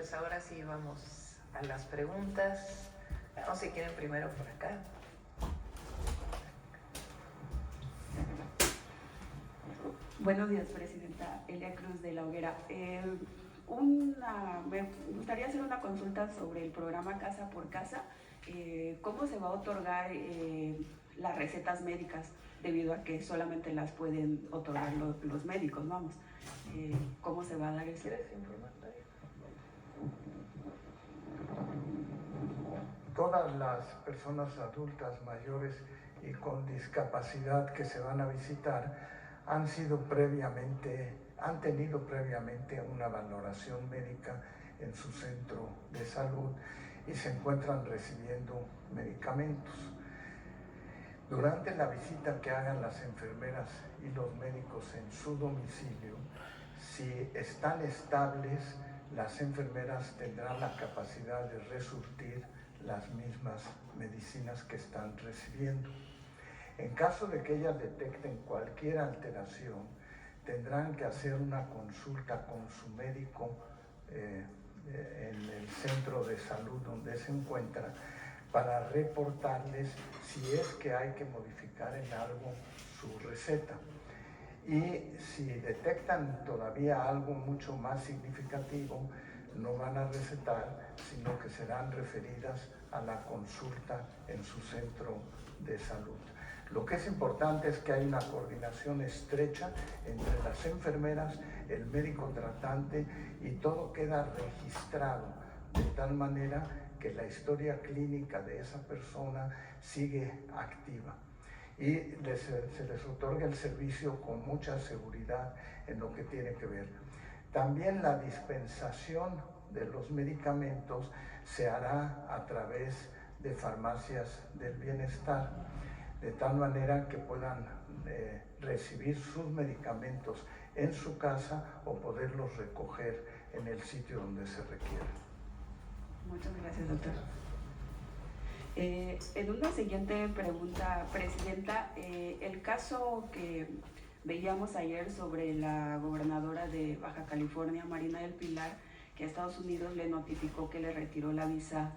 pues ahora sí vamos a las preguntas. No sé si quieren primero por acá. Buenos días, Presidenta. Elia Cruz de la Hoguera. Me gustaría hacer una consulta sobre el programa Casa por Casa. ¿Cómo se va a otorgar las recetas médicas? Debido a que solamente las pueden otorgar los médicos, vamos. ¿Cómo se va a dar eso? ¿Quieres informar? Todas las personas adultas mayores y con discapacidad que se van a visitar han tenido previamente una valoración médica en su centro de salud y se encuentran recibiendo medicamentos. Durante la visita que hagan las enfermeras y los médicos en su domicilio, si están estables, las enfermeras tendrán la capacidad de resurtir las mismas medicinas que están recibiendo. En caso de que ellas detecten cualquier alteración, tendrán que hacer una consulta con su médico en el centro de salud donde se encuentra para reportarles si es que hay que modificar en algo su receta. Y si detectan todavía algo mucho más significativo, no van a recetar, sino que serán referidas a la consulta en su centro de salud. Lo que es importante es que hay una coordinación estrecha entre las enfermeras, el médico tratante y todo queda registrado de tal manera que la historia clínica de esa persona sigue activa y se les otorga el servicio con mucha seguridad en lo que tiene que ver. También la dispensación de los medicamentos se hará a través de farmacias del bienestar, de tal manera que puedan recibir sus medicamentos en su casa o poderlos recoger en el sitio donde se requiera. Muchas gracias, doctor. En una siguiente pregunta, Presidenta, el caso que veíamos ayer sobre la gobernadora de Baja California, Marina del Pilar, que a Estados Unidos le notificó que le retiró la visa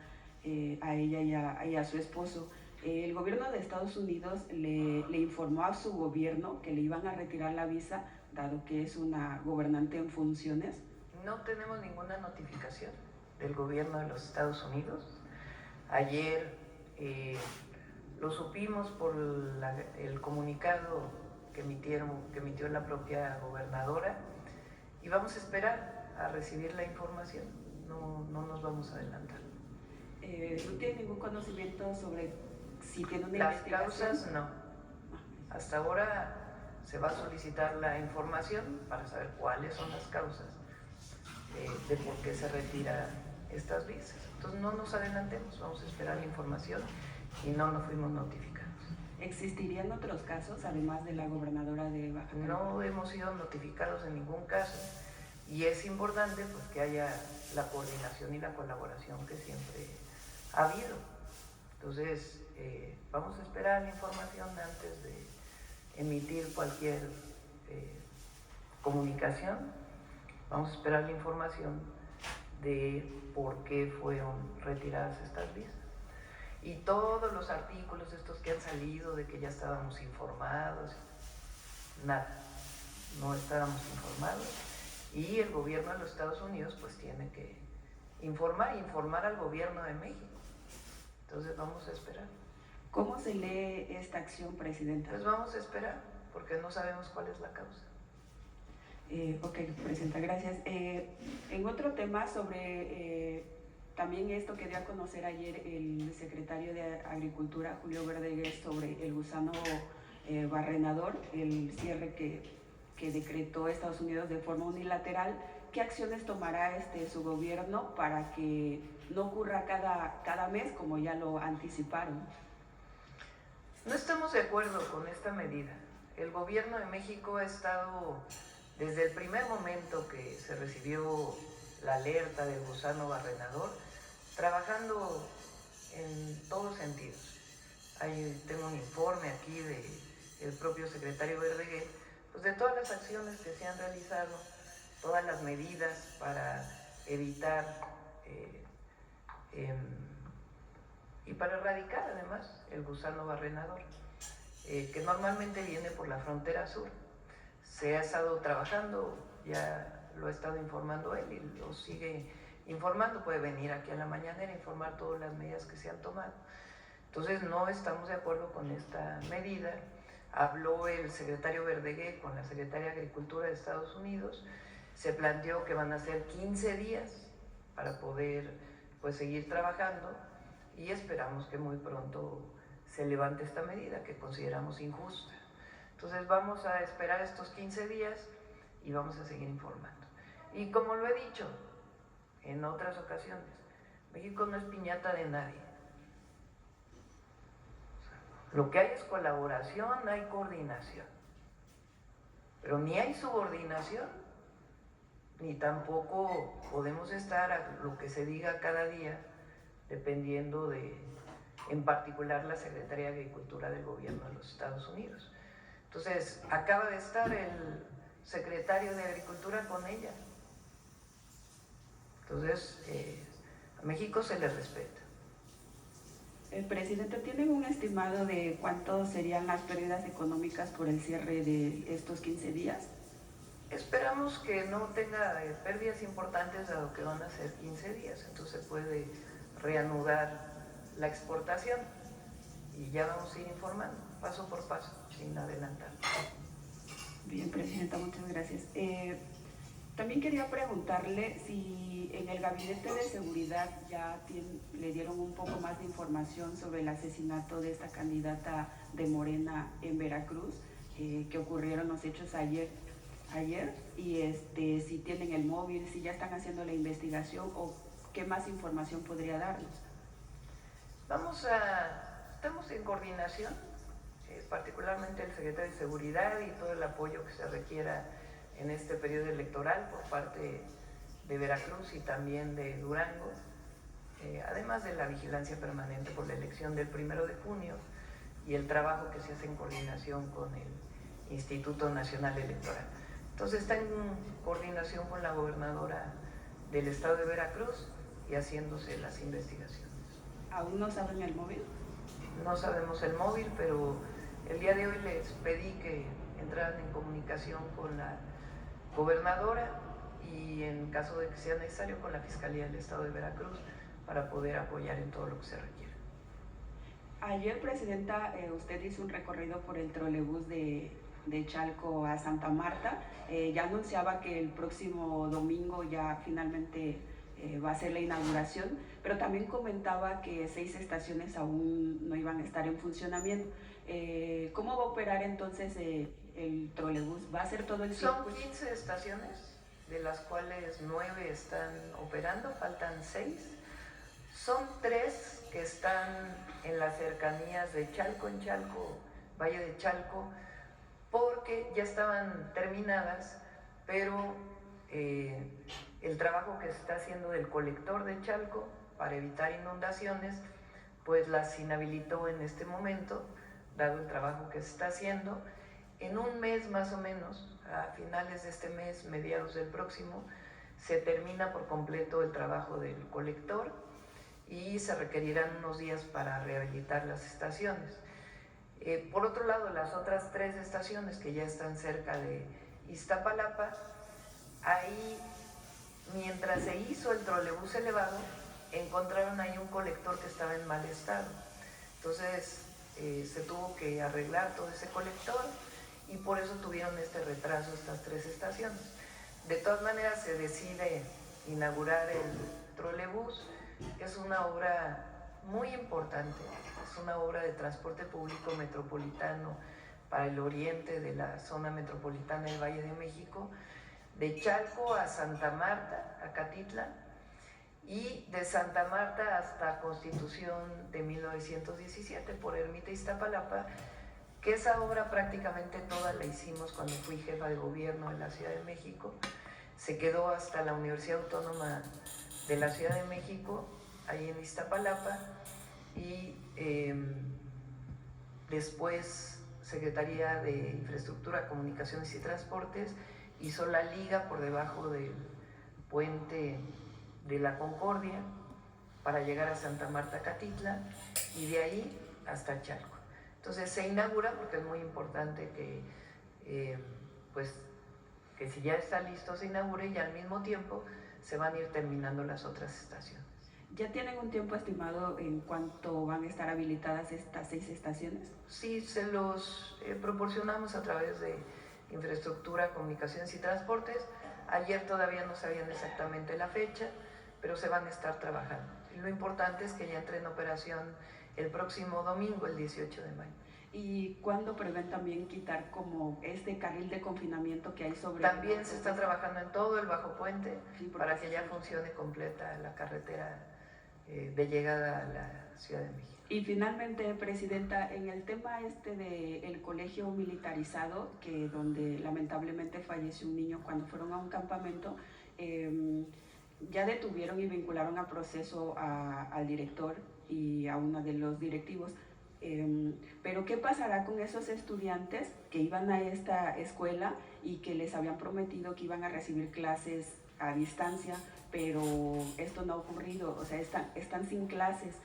a ella y a su esposo. El gobierno de Estados Unidos le informó a su gobierno que le iban a retirar la visa, dado que es una gobernante en funciones. No tenemos ninguna notificación del gobierno de los Estados Unidos. Ayer lo supimos por el comunicado que emitió la propia gobernadora y vamos a esperar a recibir la información, no nos vamos a adelantar. ¿No tiene ningún conocimiento sobre si tiene una Las investigación? causas no. Hasta ahora se va a solicitar la información para saber cuáles son las causas de por qué se retiran estas visas. Entonces no nos adelantemos, vamos a esperar la información y no nos fuimos notificados. ¿Existirían otros casos, además de la gobernadora de Baja California? No hemos sido notificados en ningún caso y es importante pues, que haya la coordinación y la colaboración que siempre ha habido. Entonces vamos a esperar la información antes de emitir cualquier comunicación. Vamos a esperar la información de por qué fueron retiradas estas visas. Y todos los artículos estos que han salido de que ya estábamos informados, nada, no estábamos informados. Y el gobierno de los Estados Unidos pues tiene que informar al gobierno de México. Entonces vamos a esperar. ¿Cómo se lee esta acción, Presidenta? Pues vamos a esperar, porque no sabemos cuál es la causa. Ok, Presidenta, gracias. En otro tema sobre también esto que dio a conocer ayer el secretario de Agricultura, Julio Verdeguer, sobre el gusano barrenador, el cierre que decretó Estados Unidos de forma unilateral. ¿Qué acciones tomará su gobierno para que no ocurra cada mes, como ya lo anticiparon? No estamos de acuerdo con esta medida. El gobierno de México ha estado, desde el primer momento que se recibió la alerta del gusano barrenador, trabajando en todos sentidos. Tengo un informe aquí del propio secretario Verdeguer, pues de todas las acciones que se han realizado, todas las medidas para evitar y para erradicar además el gusano barrenador, que normalmente viene por la frontera sur. Se ha estado trabajando, ya lo ha estado informando él y lo sigue informando, puede venir aquí a la mañanera a informar todas las medidas que se han tomado. Entonces no estamos de acuerdo con esta medida. Habló el secretario Verdeguer con la secretaria de Agricultura de Estados Unidos, se planteó que van a ser 15 días para poder pues seguir trabajando y esperamos que muy pronto se levante esta medida que consideramos injusta. Entonces vamos a esperar estos 15 días y vamos a seguir informando. Y como lo he dicho en otras ocasiones, México no es piñata de nadie. Lo que hay es colaboración, hay coordinación, pero ni hay subordinación, ni tampoco podemos estar a lo que se diga cada día, dependiendo de, en particular, la Secretaría de Agricultura del Gobierno de los Estados Unidos. Entonces, acaba de estar el secretario de Agricultura con ella. Entonces, a México se le respeta. Presidente, ¿tienen un estimado de cuánto serían las pérdidas económicas por el cierre de estos 15 días? Esperamos que no tenga pérdidas importantes dado que van a ser 15 días, entonces se puede reanudar la exportación y ya vamos a ir informando paso por paso, sin adelantar. Bien, Presidenta, muchas gracias. También quería preguntarle si en el Gabinete de Seguridad ya le dieron un poco más de información sobre el asesinato de esta candidata de Morena en Veracruz, que ocurrieron los hechos ayer, y si tienen el móvil, si ya están haciendo la investigación o qué más información podría darnos. Estamos en coordinación, particularmente el secretario de Seguridad y todo el apoyo que se requiera en este periodo electoral por parte de Veracruz y también de Durango, además de la vigilancia permanente por la elección del 1 de junio y el trabajo que se hace en coordinación con el Instituto Nacional Electoral. Entonces está en coordinación con la gobernadora del estado de Veracruz y haciéndose las investigaciones. ¿Aún no saben el móvil? No sabemos el móvil, pero el día de hoy les pedí que entraran en comunicación con la gobernadora y en caso de que sea necesario con la Fiscalía del Estado de Veracruz para poder apoyar en todo lo que se requiera. Ayer, Presidenta, usted hizo un recorrido por el trolebús de Chalco a Santa Marta. Ya anunciaba que el próximo domingo ya finalmente va a ser la inauguración, pero también comentaba que 6 estaciones aún no iban a estar en funcionamiento. ¿Cómo va a operar entonces el trolebús? ¿Va a ser todo el Son circuito? 15 estaciones, de las cuales 9 están operando, faltan 6. Son 3 que están en las cercanías de Chalco, en Chalco, Valle de Chalco, porque ya estaban terminadas, pero el trabajo que se está haciendo del colector de Chalco para evitar inundaciones, pues las inhabilitó en este momento, dado el trabajo que se está haciendo. En un mes más o menos, a finales de este mes, mediados del próximo, se termina por completo el trabajo del colector y se requerirán unos días para rehabilitar las estaciones. Por otro lado, las otras 3 estaciones que ya están cerca de Iztapalapa, ahí, mientras se hizo el trolebús elevado, encontraron ahí un colector que estaba en mal estado. Entonces, se tuvo que arreglar todo ese colector y por eso tuvieron este retraso estas 3 estaciones. De todas maneras, se decide inaugurar el trolebús, que es una obra muy importante, es una obra de transporte público metropolitano para el oriente de la zona metropolitana del Valle de México, de Chalco a Santa Marta, a Catitla, y de Santa Marta hasta Constitución de 1917 por Ermita Iztapalapa, que esa obra prácticamente toda la hicimos cuando fui jefa de gobierno en la Ciudad de México. Se quedó hasta la Universidad Autónoma de la Ciudad de México, ahí en Iztapalapa, y después Secretaría de Infraestructura, Comunicaciones y Transportes hizo la liga por debajo del puente de la Concordia para llegar a Santa Marta Catitla y de ahí hasta Chalco. Entonces se inaugura porque es muy importante que, que si ya está listo se inaugure y al mismo tiempo se van a ir terminando las otras estaciones. ¿Ya tienen un tiempo estimado en cuánto van a estar habilitadas estas 6 estaciones? Sí, se los proporcionamos a través de infraestructura, comunicaciones y transportes. Ayer todavía no sabían exactamente la fecha, pero se van a estar trabajando. Y lo importante es que ya entre en operación el próximo domingo, el 18 de mayo. ¿Y cuándo prevén también quitar como este carril de confinamiento que hay sobre? También se está trabajando en todo el Bajo Puente, sí, para que ya funcione completa la carretera de llegada a la Ciudad de México. Y finalmente, Presidenta, en el tema del colegio militarizado, que donde lamentablemente falleció un niño cuando fueron a un campamento, ya detuvieron y vincularon a proceso al director y a uno de los directivos. Pero ¿qué pasará con esos estudiantes que iban a esta escuela y que les habían prometido que iban a recibir clases a distancia, pero esto no ha ocurrido? O sea, están sin clases.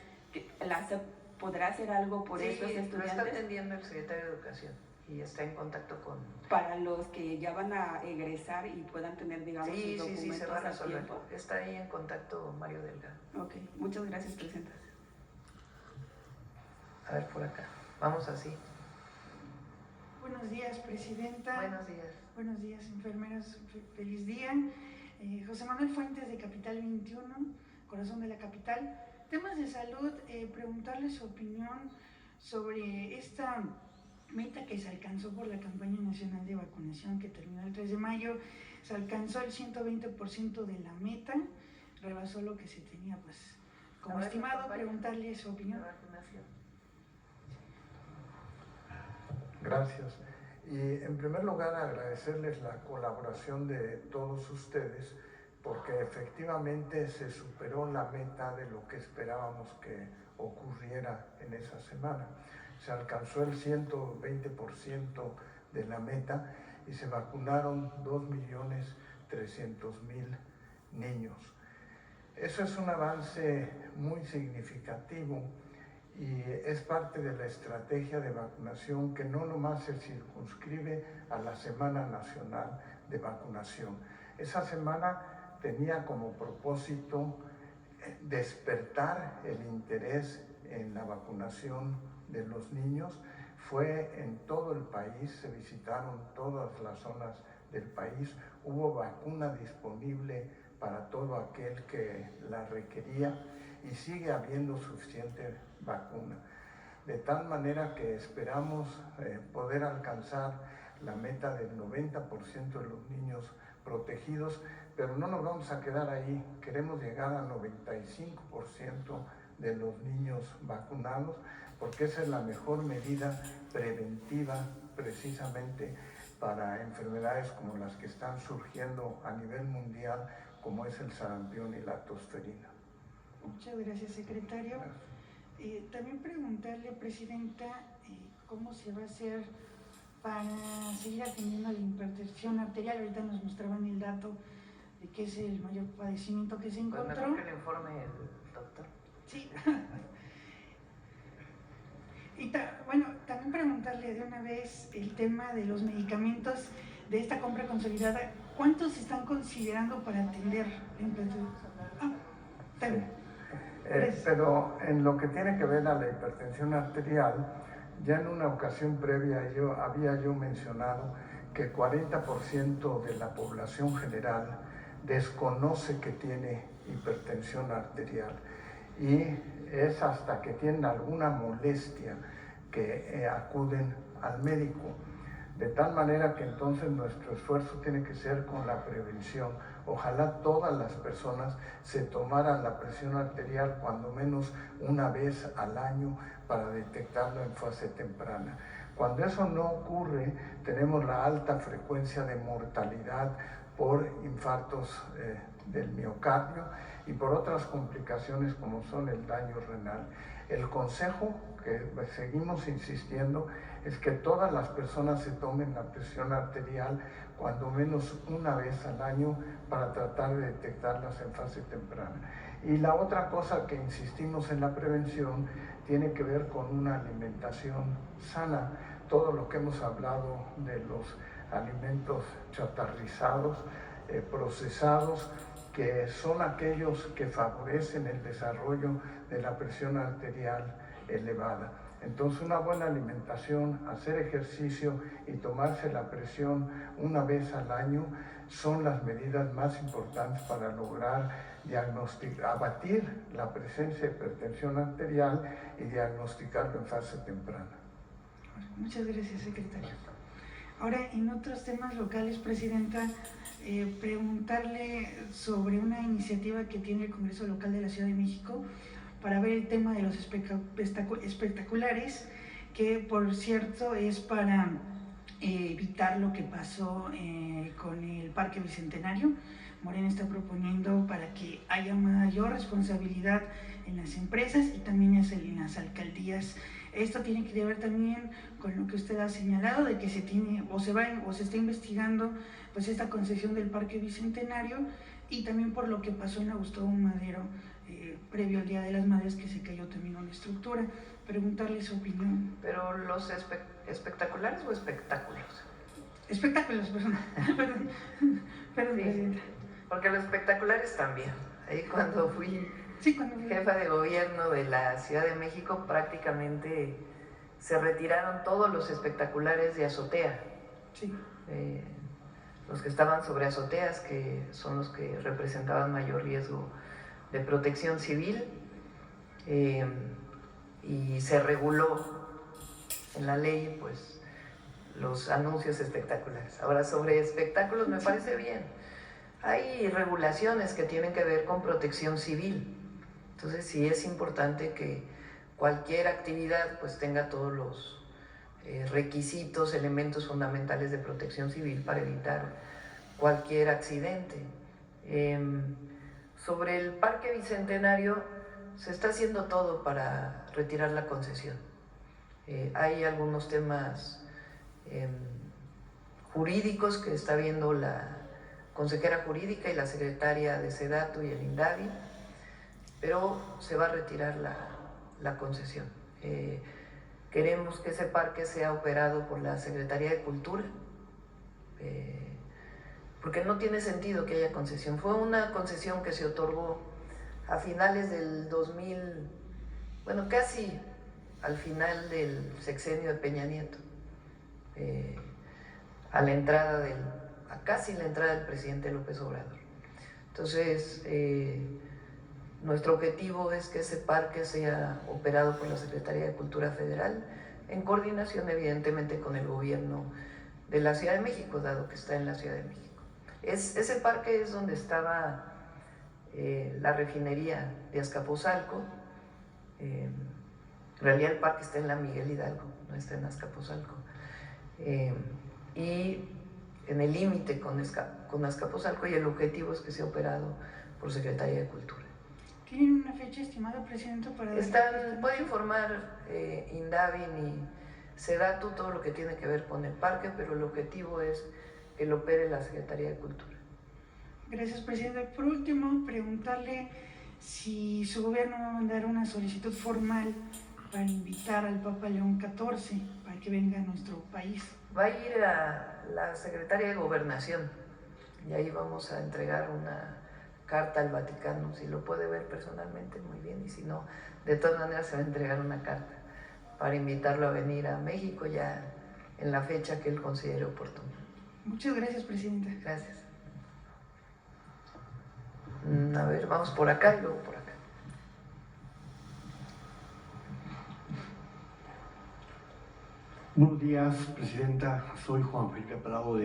¿La SEP podrá hacer algo por esos estudiantes? Lo está atendiendo el secretario de Educación y está en contacto con... Para los que ya van a egresar y puedan tener, digamos, sus documentos. Sí, se va a resolver. Está ahí en contacto Mario Delgado. Ok, muchas gracias, Presidenta. A ver, por acá. Vamos así. Buenos días, Presidenta. Buenos días. Buenos días, enfermeras. Feliz día. José Manuel Fuentes, de Capital 21, corazón de la capital. Temas de salud, preguntarle su opinión sobre esta meta que se alcanzó por la campaña nacional de vacunación que terminó el 3 de mayo. Se alcanzó el 120% de la meta, rebasó lo que se tenía pues como estimado. Preguntarle su opinión. Gracias. Y en primer lugar agradecerles la colaboración de todos ustedes, porque efectivamente se superó la meta de lo que esperábamos que ocurriera en esa semana. Se alcanzó el 120% de la meta y se vacunaron 2.300.000 niños. Eso es un avance muy significativo y es parte de la estrategia de vacunación que no nomás se circunscribe a la Semana Nacional de Vacunación. Esa semana tenía como propósito despertar el interés en la vacunación de los niños. Fue en todo el país, se visitaron todas las zonas del país, hubo vacuna disponible para todo aquel que la requería y sigue habiendo suficiente vacuna. De tal manera que esperamos poder alcanzar la meta del 90% de los niños protegidos, pero no nos vamos a quedar ahí. Queremos llegar al 95% de los niños vacunados, porque esa es la mejor medida preventiva precisamente para enfermedades como las que están surgiendo a nivel mundial, como es el sarampión y la tosferina. Muchas gracias, secretario. También preguntarle, Presidenta, cómo se va a hacer para seguir atendiendo la hipertensión arterial. Ahorita nos mostraban el dato de que es el mayor padecimiento que se encontró. Pues mejor que le informe el doctor. Sí. Y bueno, también preguntarle de una vez el tema de los medicamentos de esta compra consolidada. ¿Cuántos se están considerando para atender la hipertensión? Pero en lo que tiene que ver a la hipertensión arterial, ya en una ocasión previa había mencionado que 40% de la población general desconoce que tiene hipertensión arterial y es hasta que tienen alguna molestia que acuden al médico. De tal manera que entonces nuestro esfuerzo tiene que ser con la prevención. Ojalá todas las personas se tomaran la presión arterial cuando menos una vez al año para detectarlo en fase temprana. Cuando eso no ocurre, tenemos la alta frecuencia de mortalidad por infartos del miocardio y por otras complicaciones como son el daño renal. El consejo que seguimos insistiendo es que todas las personas se tomen la presión arterial cuando menos una vez al año para tratar de detectarlas en fase temprana. Y la otra cosa que insistimos en la prevención tiene que ver con una alimentación sana. Todo lo que hemos hablado de los alimentos chatarrizados, procesados, que son aquellos que favorecen el desarrollo de la presión arterial elevada. Entonces, una buena alimentación, hacer ejercicio y tomarse la presión una vez al año son las medidas más importantes para lograr abatir la presencia de hipertensión arterial y diagnosticarlo en fase temprana. Muchas gracias, secretario. Ahora, en otros temas locales, Presidenta, preguntarle sobre una iniciativa que tiene el Congreso Local de la Ciudad de México para ver el tema de los espectaculares, que por cierto es para evitar lo que pasó con el Parque Bicentenario. Morena está proponiendo para que haya mayor responsabilidad en las empresas y también en las alcaldías. Esto tiene que ver también con lo que usted ha señalado de que se tiene o se está investigando pues esta concesión del Parque Bicentenario, y también por lo que pasó en la Gustavo Madero previo al Día de las Madres, que se cayó también una estructura. Preguntarle su opinión. Pero los espectaculares o espectáculos. Espectáculos, perdón, Sí, Presidenta. porque los espectaculares también. Ahí cuando fui jefa de gobierno de la Ciudad de México, prácticamente se retiraron todos los espectaculares de azotea. Sí. Los que estaban sobre azoteas, que son los que representaban mayor riesgo de protección civil, y se reguló en la ley pues los anuncios espectaculares. Ahora, sobre espectáculos me parece bien. Hay regulaciones que tienen que ver con protección civil. Entonces sí es importante que cualquier actividad pues tenga todos los requisitos, elementos fundamentales de protección civil para evitar cualquier accidente. Sobre el Parque Bicentenario se está haciendo todo para retirar la concesión. Hay algunos temas jurídicos que está viendo la consejera jurídica y la secretaria de SEDATU y el INDAVI, pero se va a retirar la concesión. Queremos que ese parque sea operado por la Secretaría de Cultura, porque no tiene sentido que haya concesión. Fue una concesión que se otorgó a finales del 2000, bueno, casi al final del sexenio de Peña Nieto, casi la entrada del presidente López Obrador. Entonces, nuestro objetivo es que ese parque sea operado por la Secretaría de Cultura Federal, en coordinación evidentemente con el gobierno de la Ciudad de México, dado que está en la Ciudad de México. Ese parque es donde estaba la refinería de Azcapotzalco. En realidad el parque está en la Miguel Hidalgo, no está en Azcapotzalco. Y en el límite con Azcapotzalco, y el objetivo es que sea operado por Secretaría de Cultura. ¿Tienen una fecha estimada, Presidenta, para...? Puede informar INDAVIN y SEDATU todo lo que tiene que ver con el parque, pero el objetivo es que lo opere la Secretaría de Cultura. Gracias, Presidenta. Por último, preguntarle si su gobierno va a mandar una solicitud formal para invitar al Papa León XIV para que venga a nuestro país. Va a ir a la Secretaría de Gobernación y ahí vamos a entregar una carta al Vaticano. Si lo puede ver personalmente, muy bien, y si no, de todas maneras se va a entregar una carta para invitarlo a venir a México ya en la fecha que él considere oportuna. Muchas gracias, Presidenta. Gracias. A ver, vamos por acá y luego por acá. Buenos días, Presidenta. Soy Juan Felipe Prado,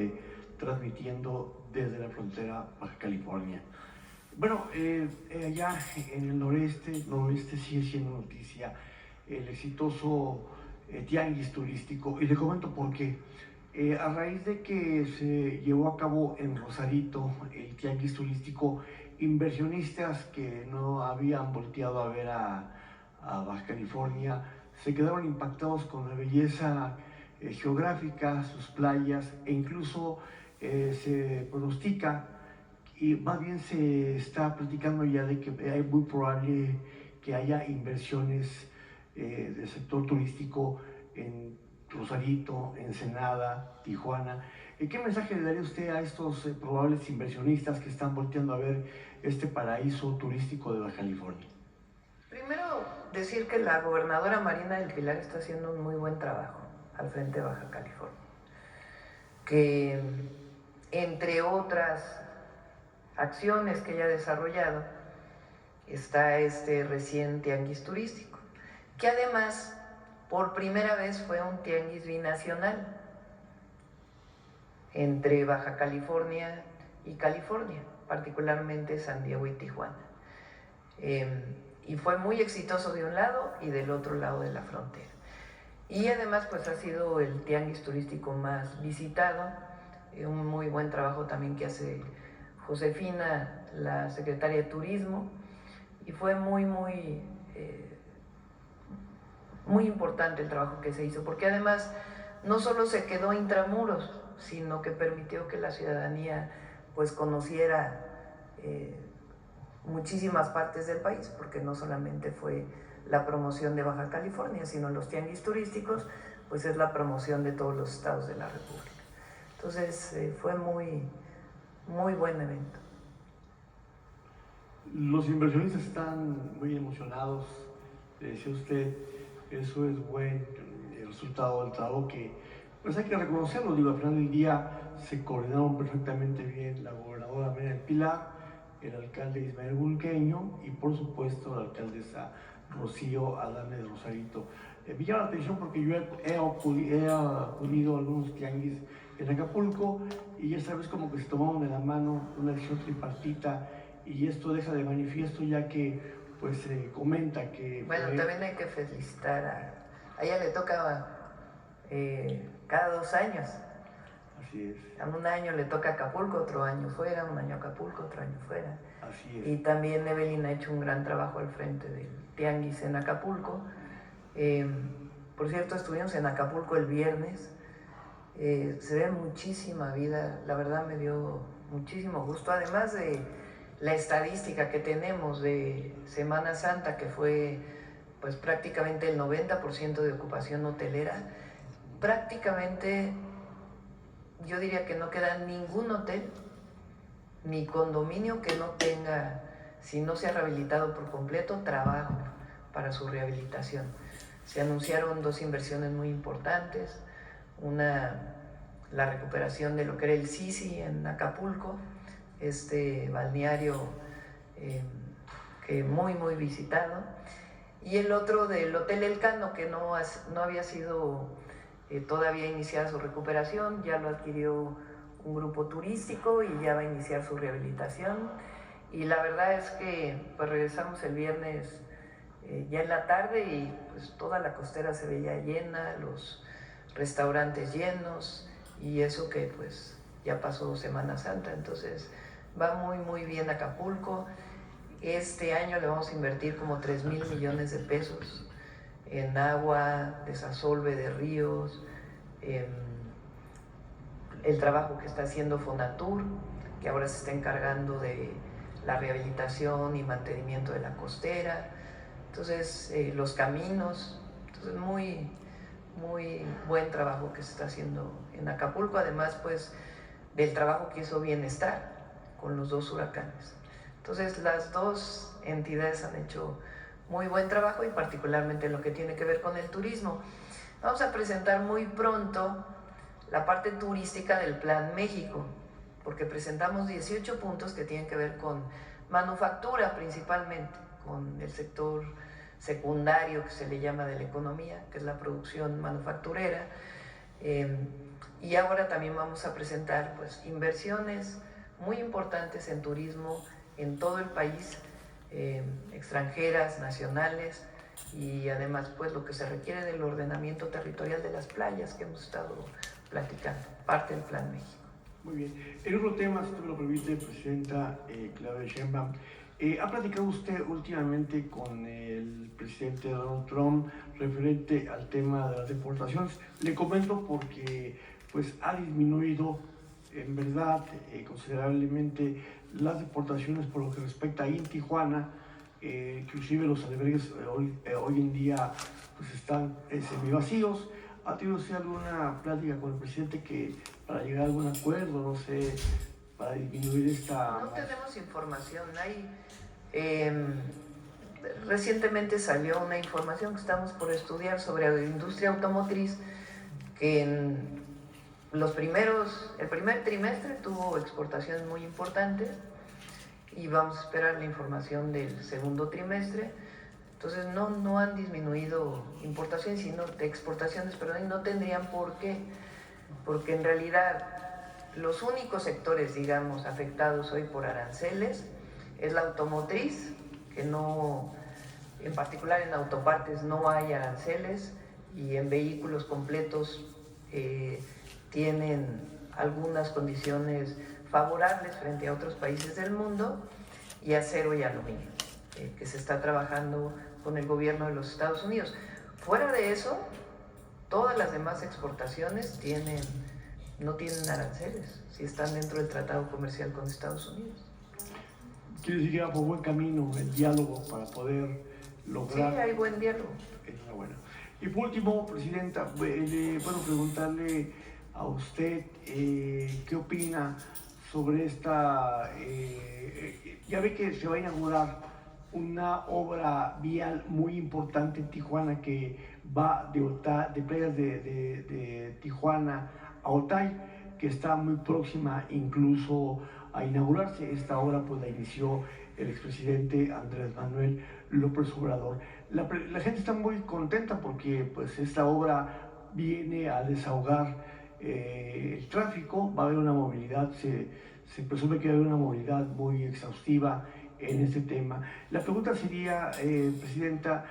transmitiendo desde la frontera Baja California. Bueno, allá en el noroeste sigue siendo noticia el exitoso tianguis turístico, y le comento por qué. A raíz de que se llevó a cabo en Rosarito el tianguis turístico, inversionistas que no habían volteado a ver a Baja California se quedaron impactados con la belleza geográfica, sus playas, e incluso se pronostica, y más bien se está platicando ya de que es muy probable que haya inversiones del sector turístico en Rosarito, Ensenada, Tijuana. ¿Qué mensaje le daría usted a estos probables inversionistas que están volteando a ver este paraíso turístico de Baja California? Primero, decir que la gobernadora Marina del Pilar está haciendo un muy buen trabajo al frente de Baja California. Que entre otras acciones que ella ha desarrollado está este recién tianguis turístico, que además por primera vez fue un tianguis binacional entre Baja California y California, particularmente San Diego y Tijuana. Y fue muy exitoso de un lado y del otro lado de la frontera. Y además pues ha sido el tianguis turístico más visitado, un muy buen trabajo también que hace Josefina, la secretaria de Turismo, y fue muy importante el trabajo que se hizo, porque además no solo se quedó intramuros, sino que permitió que la ciudadanía pues conociera muchísimas partes del país, porque no solamente fue la promoción de Baja California, sino los tianguis turísticos, pues es la promoción de todos los estados de la República. Entonces fue muy buen evento. Los inversionistas están muy emocionados, decía usted, eso es buen resultado del trabajo que pues hay que reconocerlo, digo, al final del día se coordinaron perfectamente bien la gobernadora Marina del Pilar, el alcalde Ismael Bulqueño y por supuesto la alcaldesa Rocío Adame de Rosarito. Me llama la atención porque yo he acudido a algunos tianguis en Acapulco y ya sabes como que se tomaron de la mano una acción tripartita y esto deja de manifiesto ya que pues se comenta que... Bueno, también hay que felicitar a ella le toca cada 2 años. Así es. A un año le toca Acapulco, otro año fuera, un año Acapulco, otro año fuera. Así es. Y también Evelyn ha hecho un gran trabajo al frente del tianguis en Acapulco. Por cierto, estuvimos en Acapulco el viernes. Se ve muchísima vida, la verdad me dio muchísimo gusto, además de la estadística que tenemos de Semana Santa, que fue pues prácticamente el 90% de ocupación hotelera. Prácticamente yo diría que no queda ningún hotel ni condominio que no tenga, si no se ha rehabilitado por completo, trabajo para su rehabilitación. Se anunciaron 2 inversiones muy importantes, una, la recuperación de lo que era el Sisi en Acapulco, este balneario que muy visitado, y el otro del Hotel Elcano, que no había sido todavía iniciada su recuperación, ya lo adquirió un grupo turístico y ya va a iniciar su rehabilitación. Y la verdad es que pues regresamos el viernes ya en la tarde y pues toda la costera se veía llena, los restaurantes llenos, y eso que pues ya pasó Semana Santa, entonces va muy bien Acapulco. Este año le vamos a invertir como 3,000 millones de pesos en agua, desasolve de ríos, el trabajo que está haciendo Fonatur, que ahora se está encargando de la rehabilitación y mantenimiento de la costera, entonces los caminos, entonces muy buen trabajo que se está haciendo en Acapulco, además pues del trabajo que hizo Bienestar con los 2 huracanes. Entonces las 2 entidades han hecho muy buen trabajo y particularmente en lo que tiene que ver con el turismo. Vamos a presentar muy pronto la parte turística del Plan México, porque presentamos 18 puntos que tienen que ver con manufactura principalmente, con el sector secundario que se le llama de la economía, que es la producción manufacturera. Y ahora también vamos a presentar pues inversiones muy importantes en turismo en todo el país, extranjeras, nacionales, y además pues lo que se requiere del ordenamiento territorial de las playas que hemos estado platicando, parte del Plan México. Muy bien. El otro tema, si usted me lo permite, Presidenta Claudia Sheinbaum, ¿ha platicado usted últimamente con el presidente Donald Trump referente al tema de las deportaciones? Le comento porque pues, ha disminuido en verdad considerablemente las deportaciones por lo que respecta ahí en Tijuana, inclusive los albergues hoy en día pues, están semivacíos. ¿Ha tenido usted alguna plática con el presidente para llegar a algún acuerdo, no sé, para disminuir esta... No tenemos información. Recientemente salió una información que estamos por estudiar sobre la industria automotriz, que en el primer trimestre tuvo exportaciones muy importantes y vamos a esperar la información del segundo trimestre. Entonces no han disminuido importaciones, sino de exportaciones, perdón, y no tendrían por qué, porque en realidad los únicos sectores, digamos, afectados hoy por aranceles es la automotriz, que no, en particular en autopartes no hay aranceles, y en vehículos completos tienen algunas condiciones favorables frente a otros países del mundo, y acero y aluminio, que se está trabajando con el gobierno de los Estados Unidos. Fuera de eso, todas las demás exportaciones no tienen aranceles, si están dentro del tratado comercial con Estados Unidos. Quiere decir que va por buen camino el diálogo para poder lograr... Sí, hay buen diálogo. Enhorabuena. Y por último, Presidenta, bueno, preguntarle a usted qué opina sobre esta... ya ve que se va a inaugurar una obra vial muy importante en Tijuana que va de playas de Tijuana a Otay, que está muy próxima incluso a inaugurarse. Esta obra pues la inició el expresidente Andrés Manuel López Obrador. La gente está muy contenta porque pues esta obra viene a desahogar el tráfico, va a haber una movilidad, se presume que va a haber una movilidad muy exhaustiva en este tema. La pregunta sería, Presidenta,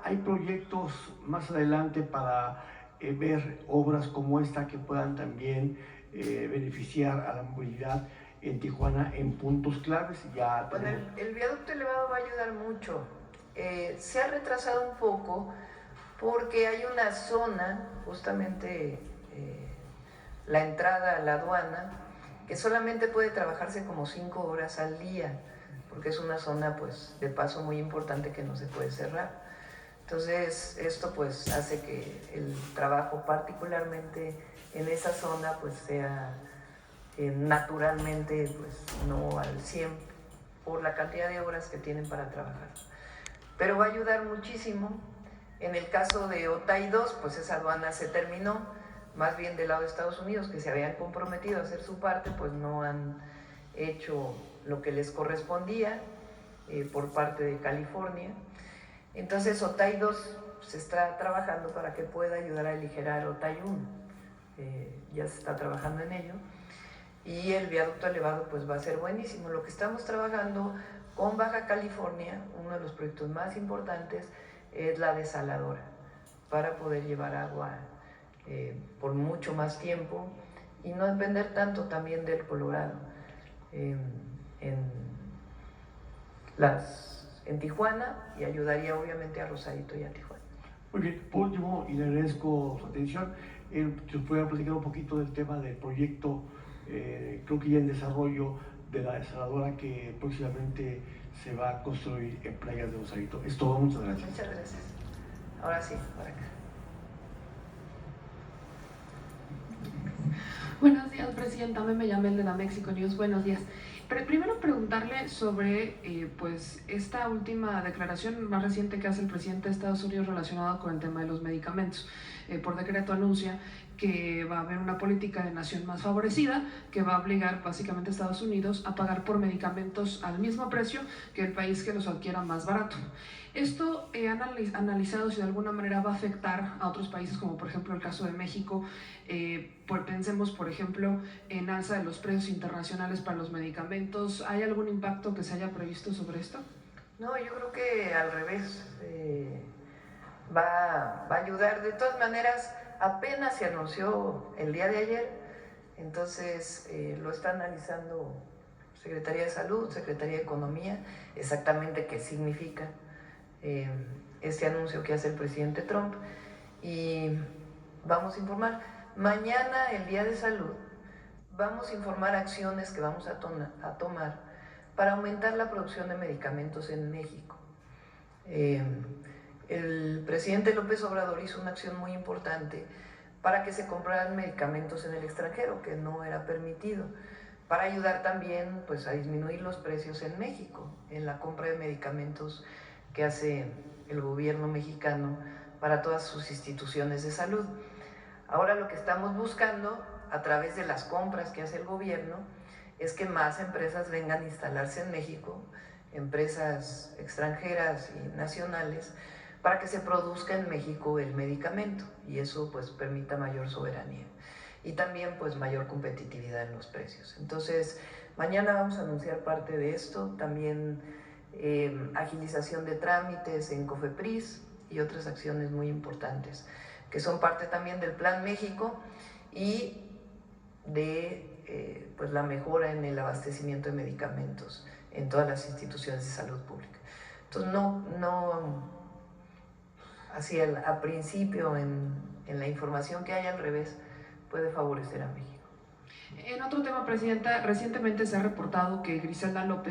¿hay proyectos más adelante para ver obras como esta que puedan también beneficiar a la movilidad en Tijuana en puntos claves? Bueno, el viaducto elevado va a ayudar mucho. Se ha retrasado un poco porque hay una zona, justamente la entrada a la aduana, que solamente puede trabajarse como 5 horas al día, porque es una zona pues de paso muy importante que no se puede cerrar. Entonces esto pues hace que el trabajo particularmente en esa zona pues sea naturalmente pues no al 100 por la cantidad de horas que tienen para trabajar, pero va a ayudar muchísimo. En el caso de Otay 2 pues esa aduana se terminó, más bien del lado de Estados Unidos, que se habían comprometido a hacer su parte, pues no han hecho lo que les correspondía por parte de California. Entonces Otay 2 se está trabajando para que pueda ayudar a aligerar Otay 1, ya se está trabajando en ello, y el viaducto elevado pues va a ser buenísimo. Lo que estamos trabajando con Baja California, uno de los proyectos más importantes, es la desaladora, para poder llevar agua por mucho más tiempo y no depender tanto también del Colorado en Tijuana, y ayudaría obviamente a Rosarito y a Tijuana. Muy bien, por último, y le agradezco su atención, si nos pudiera platicar un poquito del tema del proyecto, creo que ya en desarrollo, de la desaladora que próximamente se va a construir en Playas de Rosarito. Es todo, muchas gracias. Muchas gracias. Ahora sí, para acá. Buenos días, Presidenta. Me llamo el de la Mexico News. Buenos días. Pero primero preguntarle sobre pues esta última declaración más reciente que hace el presidente de Estados Unidos relacionado con el tema de los medicamentos. Por decreto anuncia que va a haber una política de nación más favorecida que va a obligar básicamente a Estados Unidos a pagar por medicamentos al mismo precio que el país que los adquiera más barato. Esto han analizado si de alguna manera va a afectar a otros países, como por ejemplo el caso de México. Pensemos por ejemplo en alza de los precios internacionales para los medicamentos. ¿Hay algún impacto que se haya previsto sobre esto? No, yo creo que al revés, va a ayudar. De todas maneras, apenas se anunció el día de ayer Entonces lo está analizando Secretaría de Salud, Secretaría de Economía, exactamente qué significa este anuncio que hace el presidente Trump, y vamos a informar. Mañana, el Día de Salud, vamos a informar acciones que vamos a tomar para aumentar la producción de medicamentos en México. El presidente López Obrador hizo una acción muy importante para que se compraran medicamentos en el extranjero, que no era permitido, para ayudar también pues, a disminuir los precios en México, en la compra de medicamentos que hace el gobierno mexicano para todas sus instituciones de salud. Ahora lo que estamos buscando, a través de las compras que hace el gobierno, es que más empresas vengan a instalarse en México, empresas extranjeras y nacionales, para que se produzca en México el medicamento y eso pues permita mayor soberanía y también pues mayor competitividad en los precios. Entonces mañana vamos a anunciar parte de esto, también agilización de trámites en COFEPRIS y otras acciones muy importantes que son parte también del Plan México y de pues la mejora en el abastecimiento de medicamentos en todas las instituciones de salud pública. Entonces no así a principio en la información que hay al revés puede favorecer a México. En otro tema, Presidenta, recientemente se ha reportado que Griselda López